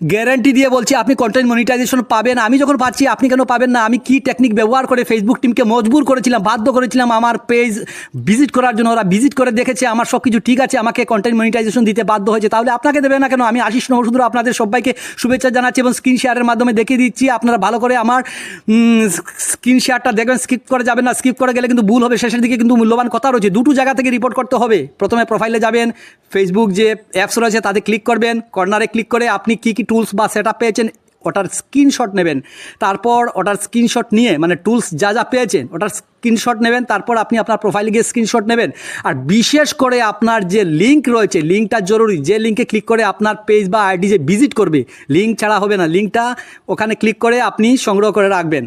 Guarantee দিয়ে বলছি আপনি কন্টেন্ট মনিটাইজেশন পাবেন। আমি যখন পাচ্ছি আপনি কেন পাবেন না? আমি কি টেকনিক ব্যবহার করে ফেসবুক টিমকে মজবুর করেছিলাম, বাধ্য করেছিলাম আমার পেজ ভিজিট করার জন্য। ওরা ভিজিট করে দেখেছে আমার সব কিছু ঠিক আছে, আমাকে কন্টেন্ট মনিটাইজেশন দিতে বাধ্য হয়েছে। তাহলে আপনাকে দেবে না কেন? আমি আশিস নমসুদ্র আপনাদের সবাইকে শুভেচ্ছা জানাচ্ছি এবং স্ক্রিন শেয়ারের মাধ্যমে দেখিয়ে দিচ্ছি। আপনারা ভালো করে আমার স্ক্রিন শেয়ারটা দেখবেন, স্কিপ করে যাবেন না। স্কিপ করে গেলে কিন্তু ভুল হবে, শেষের দিকে কিন্তু মূল্যবান কথা রয়েছে। দুটো জায়গা থেকে রিপোর্ট করতে হবে। প্রথমে প্রোফাইলে যাবেন, ফেসবুক যে অ্যাপস রয়েছে তাতে ক্লিক করবেন, কর্নারে ক্লিক করে আপনি কী কী টুলস বা সেট আপ পেয়েছেন ওটার স্ক্রিনশট নেবেন। তারপর ওটার স্ক্রিনশট নিয়ে, মানে টুলস যা যা পেয়েছেন ওটার স্ক্রিনশট নেবেন। তারপর আপনি আপনার প্রোফাইলে গিয়ে স্ক্রিনশট নেবেন। আর বিশেষ করে আপনার যে লিঙ্ক রয়েছে, লিঙ্কটা জরুরি। যে লিঙ্কে ক্লিক করে আপনার পেজ বা আইডি যে ভিজিট করবে, লিঙ্ক ছাড়া হবে না। লিঙ্কটা ওখানে ক্লিক করে আপনি সংগ্রহ করে রাখবেন।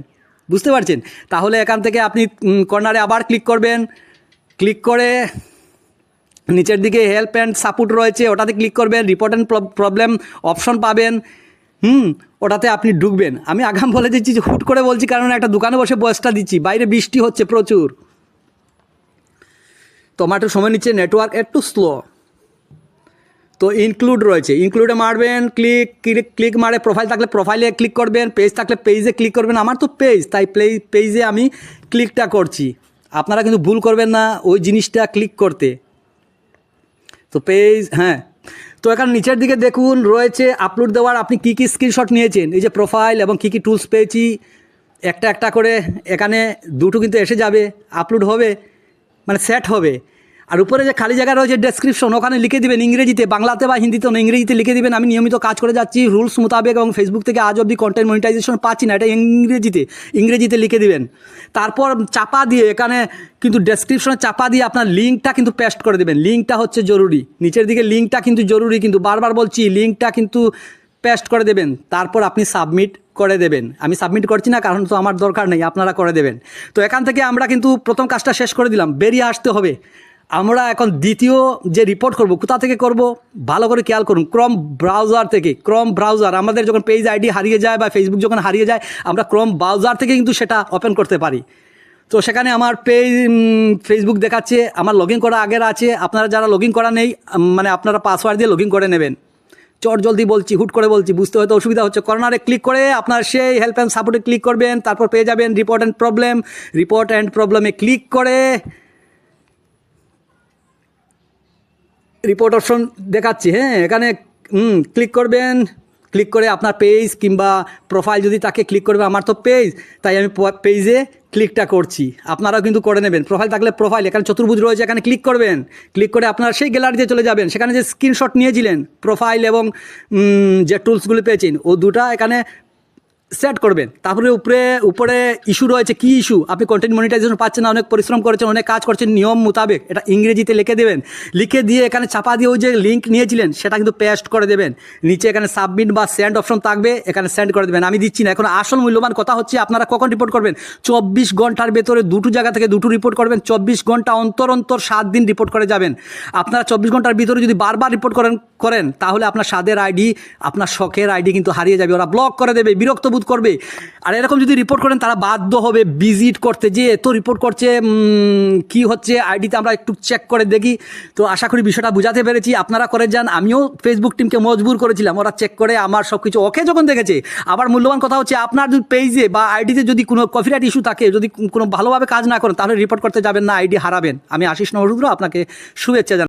বুঝতে পারছেন? তাহলে এখান থেকে আপনি কর্নারে আবার ক্লিক করবেন। ক্লিক করে নিচের দিকে হেল্প অ্যান্ড সাপোর্ট রয়েছে, ওটাতে ক্লিক করবেন। রিপোর্ট অ্যান্ড প্রবলেম অপশন পাবেন। ওটাতে আপনি ঢুকবেন। আমি আগাম বলে দিচ্ছি যে হুট করে বলছি, কারণ একটা দোকানে বসে বয়সটা দিচ্ছি, বাইরে বৃষ্টি হচ্ছে প্রচুর, তো আমার একটু সময় নিচ্ছে, নেটওয়ার্ক একটু স্লো। তো ইনক্লুড রয়েছে, ইনক্লুডে মারবেন। ক্লিক মারে প্রোফাইল থাকলে প্রোফাইলে ক্লিক করবেন, পেজ থাকলে পেজে ক্লিক করবেন। আমার তো পেজ, তাই পেজে আমি ক্লিকটা করছি। আপনারা কিন্তু ভুল করবেন না ওই জিনিসটা ক্লিক করতে। তো পেজ, হ্যাঁ, তো এখানে নিচের দিকে দেখুন রয়েছে আপলোড দেওয়ার আপনি কী কী স্ক্রিনশট নিয়েছেন। এই যে প্রোফাইল এবং কী কী টুলস পেয়েছি, একটা একটা করে এখানে দুটো কিন্তু এসে যাবে, আপলোড হবে, মানে সেট হবে। আর উপরে যে খালি জায়গা রয়েছে ডেসক্রিপশন, ওখানে লিখে দিবেন ইংরেজিতে, বাংলাতে বা হিন্দিতে না, ইংরেজিতে লিখে দিবেন আমি নিয়মিত কাজ করে যাচ্ছি রুলস মোতাবেক এবং ফেসবুক থেকে আজ অবধি কন্টেন্ট মনিটাইজেশন পাচ্ছি না, এটা ইংরেজিতে লিখে দিবেন। তারপর চাপা দিয়ে এখানে কিন্তু ডেসক্রিপশনে চাপা দিয়ে আপনার লিঙ্কটা কিন্তু পেস্ট করে দেবেন। লিঙ্কটা হচ্ছে জরুরি, নিচের দিকে লিঙ্কটা কিন্তু জরুরি, কিন্তু বারবার বলছি লিঙ্কটা কিন্তু পেস্ট করে দেবেন। তারপর আপনি সাবমিট করে দেবেন। আমি সাবমিট করছি না, কারণ তো আমার দরকার নেই, আপনারা করে দেবেন। তো এখান থেকে আমরা কিন্তু প্রথম কাজটা শেষ করে দিলাম, বেরিয়ে আসতে হবে। আমরা এখন দ্বিতীয় যে রিপোর্ট করব, কোথা থেকে করব ভালো করে খেয়াল করুন। ক্রোম ব্রাউজার থেকে। ক্রোম ব্রাউজার, আমাদের যখন পেজ আইডি হারিয়ে যায় বা ফেসবুক যখন হারিয়ে যায়, আমরা ক্রোম ব্রাউজার থেকে কিন্তু সেটা ওপেন করতে পারি। তো সেখানে আমার ফেসবুক দেখাচ্ছে, আমার লগ ইন করা আগের আছে। আপনারা যারা লগ ইন করা নেই, মানে আপনারা পাসওয়ার্ড দিয়ে লগ ইন করে নেবেন। জলদি বলছি, হুট করে বলছি, বুঝতে হয়তো অসুবিধা হচ্ছে। কর্নারে ক্লিক করে আপনার সেই হেল্প অ্যান্ড সাপোর্টে ক্লিক করবেন। তারপর পেয়ে যাবেন রিপোর্ট অ্যান্ড প্রবলেমে ক্লিক করে রিপোর্ট অপশন দেখাচ্ছি, হ্যাঁ, এখানে ক্লিক করবেন। ক্লিক করে আপনার পেজ কিংবা প্রোফাইল যদি তাকে ক্লিক করবে। আমার তো পেজ, তাই আমি পেজে ক্লিকটা করছি। আপনারাও কিন্তু করে নেবেন। প্রোফাইল থাকলে প্রোফাইল, এখানে চতুর্ভুজ রয়েছে, এখানে ক্লিক করবেন। ক্লিক করে আপনারা সেই গ্যালারিতে চলে যাবেন। সেখানে যে স্ক্রিনশট নিয়েছিলেন প্রোফাইল এবং যে টুলসগুলি পেয়েছেন, ও দুটা এখানে সেট করবেন। তারপরে উপরে ইস্যু রয়েছে, কি ইস্যু, আপনি কন্টেন্ট মনিটাইজেশন পাচ্ছেন না, অনেক পরিশ্রম করেছেন, অনেক কাজ করছেন নিয়ম মোতাবেক, এটা ইংরেজিতে লিখে দেবেন। লিখে দিয়ে এখানে চাপা দিয়ে ওই যে লিঙ্ক নিয়েছিলেন সেটা কিন্তু পেস্ট করে দেবেন। নিচে এখানে সাবমিট বা সেন্ড অপশন থাকবে, এখানে সেন্ড করে দেবেন। আমি দিচ্ছি না। এখন আসল মূল্যবান কথা হচ্ছে, আপনারা কখন রিপোর্ট করবেন? 24 ঘন্টার ভেতরে দুটো জায়গা থেকে দুটো রিপোর্ট করবেন। 24 ঘন্টা অন্তর 7 দিন রিপোর্ট করে যাবেন। আপনারা 24 ঘন্টার ভিতরে যদি বারবার রিপোর্ট করেন তাহলে আপনার স্বাদের আইডি, আপনার শখের আইডি কিন্তু হারিয়ে যাবে। ওরা ব্লক করে দেবে, বিরক্ত বোধ করবে। আর এরকম যদি রিপোর্ট করেন, তারা বাধ্য হবে ভিজিট করতে, যে এত রিপোর্ট করছে কি হচ্ছে আইডিতে, আমরা একটু চেক করে দেখি। তো আশা করি বিষয়টা বুঝাতে পেরেছি, আপনারা করে যান। আমিও ফেসবুক টিমকে মজবুর করেছিলাম, ওরা চেক করে আমার সব কিছু ওকে যখন দেখেছে। আবার মূল্যবান কথা হচ্ছে, আপনার যদি পেজে বা আইডিতে যদি কোনো কপিরাইট ইস্যু থাকে, যদি কোনো ভালোভাবে কাজ না করেন, তাহলে রিপোর্ট করতে যাবেন না, আইডি হারাবেন। আমি আশিস নমসুদ্র আপনাকে শুভেচ্ছা জানাই।